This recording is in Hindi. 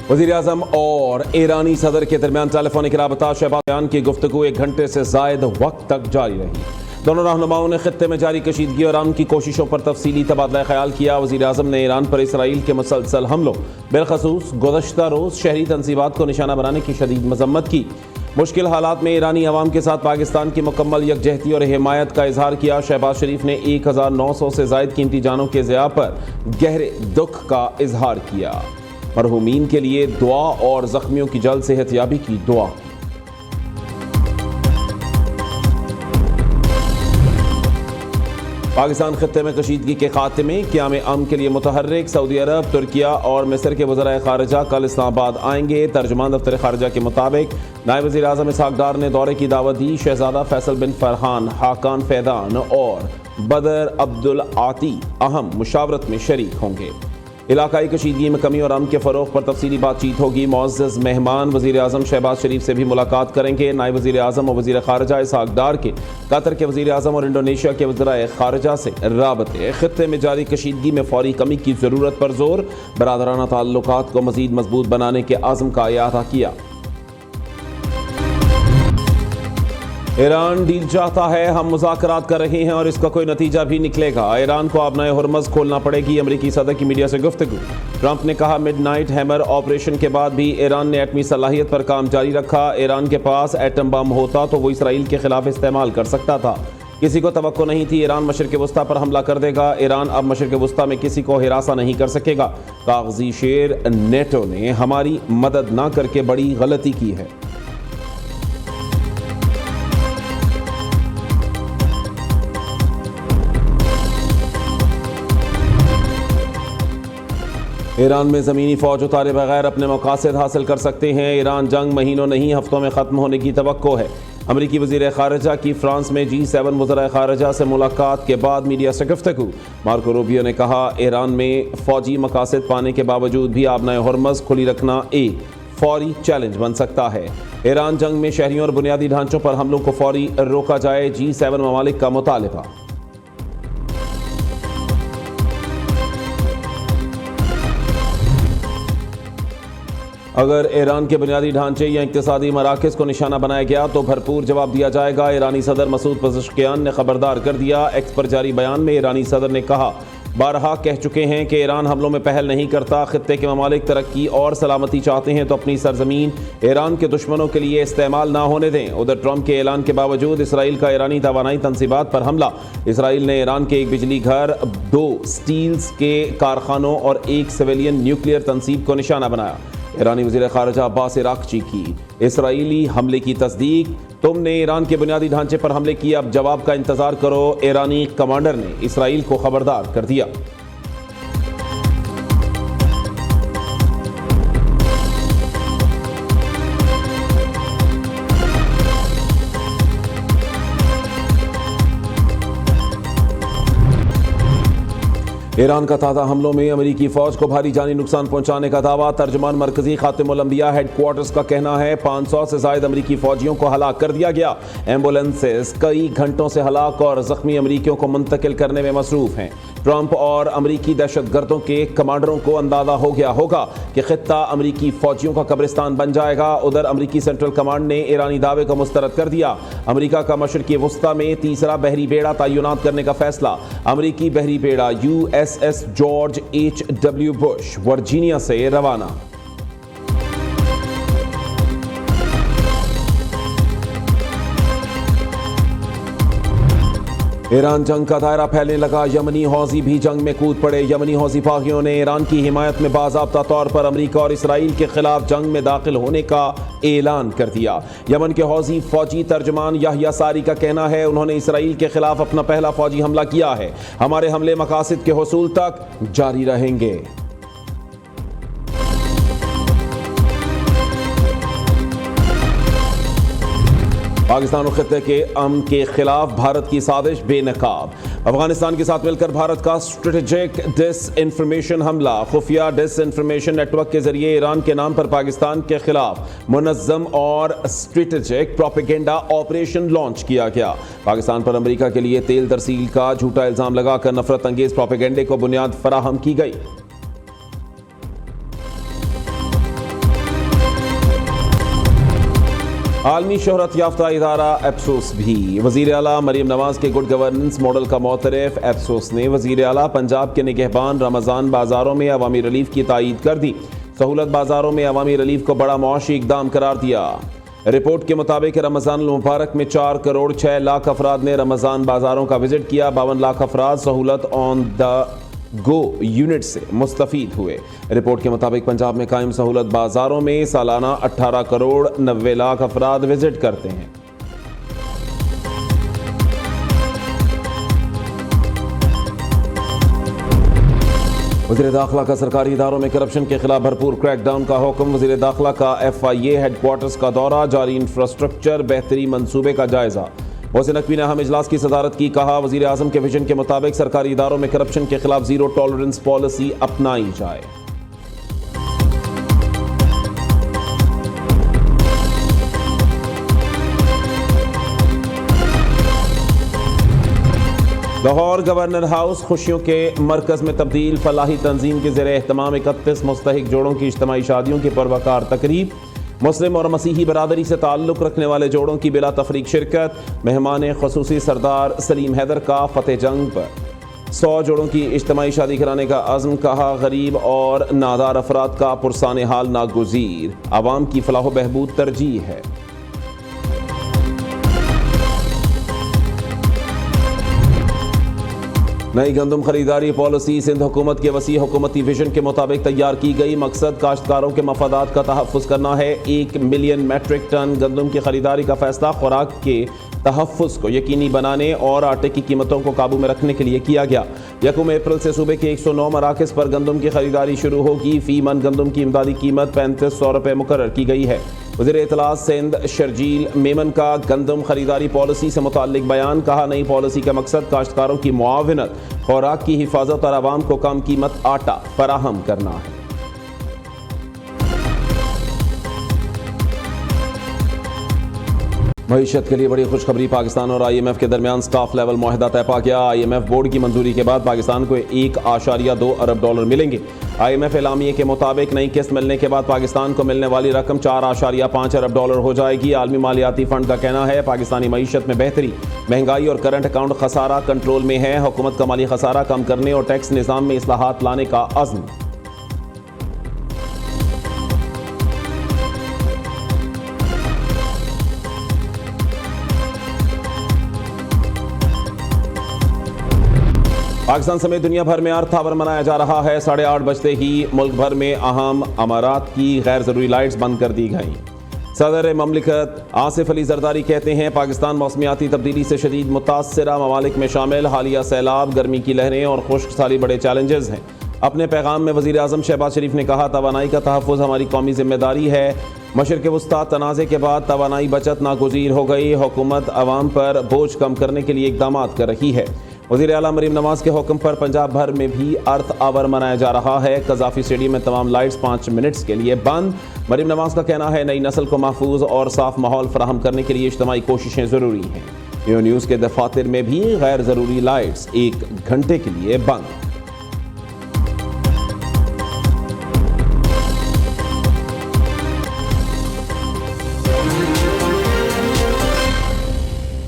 वज़ीर-ए-आज़म और ईरानी सदर के दरमियान टेलीफोनिक राबता शहबाज की गुफ्तगू 1 घंटे से ज़ायद वक्त तक जारी रही। दोनों रहनुमाओं ने खित्ते में जारी कशीदगी और अमन की कोशिशों पर तफसीली तबादला ख्याल किया। वज़ीर-ए-आज़म ने ईरान पर इसराइल के मुसलसल हमलों, बिलखसूस गुज़श्ता रोज़ शहरी तंसीबात को निशाना बनाने की शदीद मजम्मत की। मुश्किल हालात में ईरानी अवाम के साथ पाकिस्तान की मुकम्मल यकजहती और हिमायत का इजहार किया। शहबाज शरीफ ने 1900 से ज़ायद कीमती जानों के ज़िया पर गहरे दुख का इजहार किया। मरहूमीन के लिए दुआ और जख्मियों की जल्द सेहतयाबी की दुआ। पाकिस्तान खित्ते में कशीदगी के खात्मे क़याम अमन के लिए मुतहर्रिक। सऊदी अरब, तुर्किया और मिस्र के वज़राए ख़ारिजा कल इस्लामाबाद आएंगे। तर्जुमान दफ्तर ख़ारिजा के मुताबिक नायब वज़ीर-ए-आज़म इसहाक़ डार ने दौरे की दावत दी। शहज़ादा फैसल बिन फरहान, हाकान फैदान और बदर अब्दुल आती अहम मुशावरत में शरीक होंगे। इलाकाई कशीदगी में कमी और अमन के फ़रोग़ पर तफसीली बातचीत होगी। मुअज़्ज़ज़ मेहमान वज़ीर-ए-आज़म शहबाज शरीफ से भी मुलाकात करेंगे। नायब वज़ीर-ए-आज़म और वज़ीर ख़ारिजा इसहाक़ डार के कतर के वज़ीर-ए-आज़म और इंडोनेशिया के वज़राए ख़ारिजा से राबते। ख़ित्ते में जारी कशीदगी में फ़ौरी कमी की ज़रूरत पर जोर। बरादराना ताल्लुकात को मज़ीद मज़बूत बनाने के आज़म का इयादा किया। ईरान डील चाहता है, हम मुज़ाकरात कर रहे हैं और इसका कोई नतीजा भी निकलेगा। ईरान को अब नए हुरमज़ खोलना पड़ेगी। अमरीकी सदर की मीडिया से गुफ्तगू। ट्रंप ने कहा, मिडनाइट हैमर ऑपरेशन के बाद भी ईरान ने एटमी सलाहियत पर काम जारी रखा। ईरान के पास एटम बम होता तो वो इसराइल के खिलाफ इस्तेमाल कर सकता था। किसी को तवक्को नहीं थी ईरान मशरिक़ वस्ता पर हमला कर देगा। ईरान अब मशरिक़ वस्ता में किसी को हिरासा नहीं कर सकेगा। कागजी शेर, नेटो ने हमारी मदद ना करके बड़ी गलती की है। ईरान में ज़मीनी फ़ौज उतारे बगैर अपने मकासद हासिल कर सकते हैं। ईरान जंग महीनों नहीं हफ्तों में ख़त्म होने की तवक्को है। अमरीकी वज़ीर ख़ारिजा की फ्रांस में G7 वज़राए ख़ारिजा से मुलाकात के बाद मीडिया से गुफ्तगू। मार्को रूबियो ने कहा, ईरान में फ़ौजी मकासद पाने के बावजूद भी आबनाए हुरमज़ खुली रखना एक फ़ौरी चैलेंज बन सकता है। ईरान जंग में शहरियों और बुनियादी ढांचों पर हमलों को फ़ौरी रोका जाए, G7 ममालिक का मुतालबा। अगर ईरान के बुनियादी ढांचे या इक्तिसादी मराकज़ को निशाना बनाया गया तो भरपूर जवाब दिया जाएगा। ईरानी सदर मसूद पज़ेश्कियान ने खबरदार कर दिया। एक्स पर जारी बयान में ईरानी सदर ने कहा, बारहा कह चुके हैं कि ईरान हमलों में पहल नहीं करता। खित्ते के ममालिक तरक्की और सलामती चाहते हैं तो अपनी सरजमीन ईरान के दुश्मनों के लिए इस्तेमाल ना होने दें। उधर ट्रंप के ऐलान के बावजूद इसराइल का ईरानी तवानाई तंसीबात पर हमला। इसराइल ने ईरान के एक बिजली घर, 2 स्टील्स के कारखानों और 1 सिविलियन न्यूक्लियर तंसीब को निशाना बनाया। ईरानी वज़ीर ख़ारिजा अब्बास अराग़ची की इसराइली हमले की तस्दीक। तुमने ईरान के बुनियादी ढांचे पर हमले किए, अब जवाब का इंतज़ार करो। ईरानी कमांडर ने इसराइल को खबरदार कर दिया। ईरान का ताज़ा हमलों में अमरीकी फ़ौज को भारी जानी नुकसान पहुंचाने का दावा। तर्जुमान मरकज़ी ख़ातिमुल अंबिया हेडक्वार्टर्स का कहना है 500 से ज़ायद अमरीकी फ़ौजियों को हलाक कर दिया गया। एम्बुलेंसेस कई घंटों से हलाक और ज़ख्मी अमरीकियों को मुंतकिल करने में मसरूफ़ हैं। ट्रंप और अमरीकी दहशतगर्दों के कमांडरों को अंदाज़ा हो गया होगा कि खित्ता अमरीकी फ़ौजियों का कब्रिस्तान बन जाएगा। उधर अमरीकी सेंट्रल कमांड ने ईरानी दावे को मुस्तरद कर दिया। अमरीका का मशरिक़ी वस्ता में तीसरा बहरी बेड़ा तैनात करने का फैसला। अमरीकी बहरी बेड़ा USS George H.W. Bush Virginia से रवाना। ईरान जंग का दायरा फैलने लगा। यमनी हौजी भी जंग में कूद पड़े। यमनी हौजी बागियों ने ईरान की हिमायत में बाज़ाब्ता तौर पर अमरीका और इसराइल के खिलाफ जंग में दाखिल होने का ऐलान कर दिया। यमन के हौजी फौजी तर्जुमान याह्या सारी का कहना है, उन्होंने इसराइल के खिलाफ अपना पहला फौजी हमला किया है। हमारे हमले मकासद के हुसूल तक जारी रहेंगे। पाकिस्तान और खित्ते के अमन के खिलाफ भारत की साजिश बेनकाब। अफगानिस्तान के साथ मिलकर भारत का स्ट्रेटेजिक डिसइंफॉर्मेशन हमला। खुफिया डिसइंफॉर्मेशन नेटवर्क के जरिए ईरान के नाम पर पाकिस्तान के खिलाफ मुनज़्ज़म और स्ट्रेटेजिक प्रोपेगेंडा ऑपरेशन लॉन्च किया गया। पाकिस्तान पर अमेरिका के लिए तेल तरसील का झूठा इल्ज़ाम लगाकर नफरत अंगेज प्रोपेगेंडे को बुनियाद फराहम की गई। आलमी शोहरत याफ्ता इदारा एप्सोस भी। वज़ीर आला मरीम नवाज के गुड गवर्नेंस मॉडल का मोतरफ एप्सोस ने वज़ीर आला पंजाब के निगहबान रमज़ान बाज़ारों में अवामी रिलीफ की तायीद कर दी। सहूलत बाज़ारों में अवामी रिलीफ को बड़ा मुआशी इक़दाम करार दिया। रिपोर्ट के मुताबिक रमज़ान मुबारक में 4 करोड़ 6 लाख अफराद ने रमज़ान बाज़ारों का विजिट किया। 52 लाख अफराद सहूलत ऑन द गो यूनिट से मुस्तफ़ीद हुए। रिपोर्ट के मुताबिक पंजाब में कायम सहूलत बाज़ारों में सालाना 18 करोड़ 90 लाख अफराद विजिट करते हैं। वज़ीर दाखिला का सरकारी इदारों में करप्शन के खिलाफ भरपूर क्रैकडाउन का हुक्म। वज़ीर दाखिला का FIA हेडक्वार्टर्स का दौरा, जारी इंफ्रास्ट्रक्चर बेहतरी मंसूबे का जायजा। मोहसिन नकवी ने अहम इजलास की सदारत की। कहा, वज़ीर आज़म के विजन के मुताबिक सरकारी इदारों में करप्शन के खिलाफ जीरो टॉलरेंस पॉलिसी अपनाई जाए। लाहौर गवर्नर हाउस खुशियों के मरकज़ में तब्दील। फलाही तंजीम के ज़ेरे एहतमाम 31 मुस्तहिक जोड़ों की इज्तिमाई शादियों की परवकार तकरीब। मुस्लिम और मसीही बरादरी से ताल्लुक़ रखने वाले जोड़ों की बिला तफरीक शिरकत। मेहमान ख़ुसूसी सरदार सलीम हैदर का फतेह जंग पर 100 जोड़ों की इज्तिमाई शादी कराने का अज़्म। कहा, गरीब और नादार अफराद का पुरसान हाल नागुज़ीर, आवाम की फलाह बहबूद तरजीह है। नई गंदम खरीदारी पॉलिसी सिंध हुकूमत के वसी हुकूमती विजन के मुताबिक तैयार की गई। मकसद काश्तकारों के मफादात का तहफ़्फ़ुज़ करना है। 1 मिलियन मैट्रिक टन गंदम की खरीदारी का फैसला खुराक के तहफ़्फ़ुज़ को यकीनी बनाने और आटे की कीमतों को काबू में रखने के लिए किया गया। 1 अप्रैल से सूबे के 109 मराकज़ पर गंदम की खरीदारी शुरू होगी। फ़ी मन गंदम की इमदादी कीमत 3500 रुपये मुकर्रर की गई है। वज़ीर इत्तलात सिंध शर्जील मेमन का गंदम खरीदारी पॉलिसी से मुताल्लिक बयान। कहा, नई पॉलिसी का मकसद काश्तकारों की मुआविनत, खुराक की हिफाजत और आवाम को कम कीमत आटा फराहम करना है। मईशत के लिए बड़ी खुशखबरी। पाकिस्तान और IMF के दरमियान स्टाफ लेवल मुआहदा तय पा गया। IMF बोर्ड की मंजूरी के बाद पाकिस्तान को $1.2 अरब मिलेंगे। IMF एलामिये के मुताबिक नई किस्त मिलने के बाद पाकिस्तान को मिलने वाली रकम $4.5 अरब हो जाएगी। आलमी मालियाती फंड का कहना है, पाकिस्तानी मईशत में बेहतरी, महंगाई और करंट अकाउंट खसारा कंट्रोल में है। हुकूमत का माली खसारा कम करने और टैक्स निज़ाम में इस्लाहात लाने का अज़्म। पाकिस्तान समेत दुनिया भर में अर्थ आवर मनाया जा रहा है। 8:30 बजते ही मुल्क भर में अहम अमारात की गैर ज़रूरी लाइट्स बंद कर दी गईं। सदर ममलिकत आसिफ अली जरदारी कहते हैं, पाकिस्तान मौसमियाती तब्दीली से शदीद मुतासरा ममालिक में शामिल हालिया सैलाब, गर्मी की लहरें और खुश्क साली बड़े चैलेंजेस हैं। अपने पैगाम में वज़ीर आज़म शहबाज शरीफ ने कहा, तवानाई का तहफ़्फ़ुज़ हमारी कौमी जिम्मेदारी है। मशरिक़ वुस्ता तनाज़े के बाद तवानाई बचत नागुज़ीर हो गई। हुकूमत अवाम पर बोझ कम करने के लिए इक़दाम कर रही है। वज़ीर आला मरीम नवाज के हुक्म पर पंजाब भर में भी अर्थ आवर मनाया जा रहा है। कज़ाफ़ी स्टेडियम में तमाम लाइट्स 5 मिनट्स के लिए बंद। मरीम नवाज का कहना है, नई नस्ल को महफूज और साफ माहौल फराहम करने के लिए इज्तिमाई कोशिशें ज़रूरी हैं। न्यूज़ के दफातर में भी गैर ज़रूरी लाइट्स 1 घंटे के लिए बंद।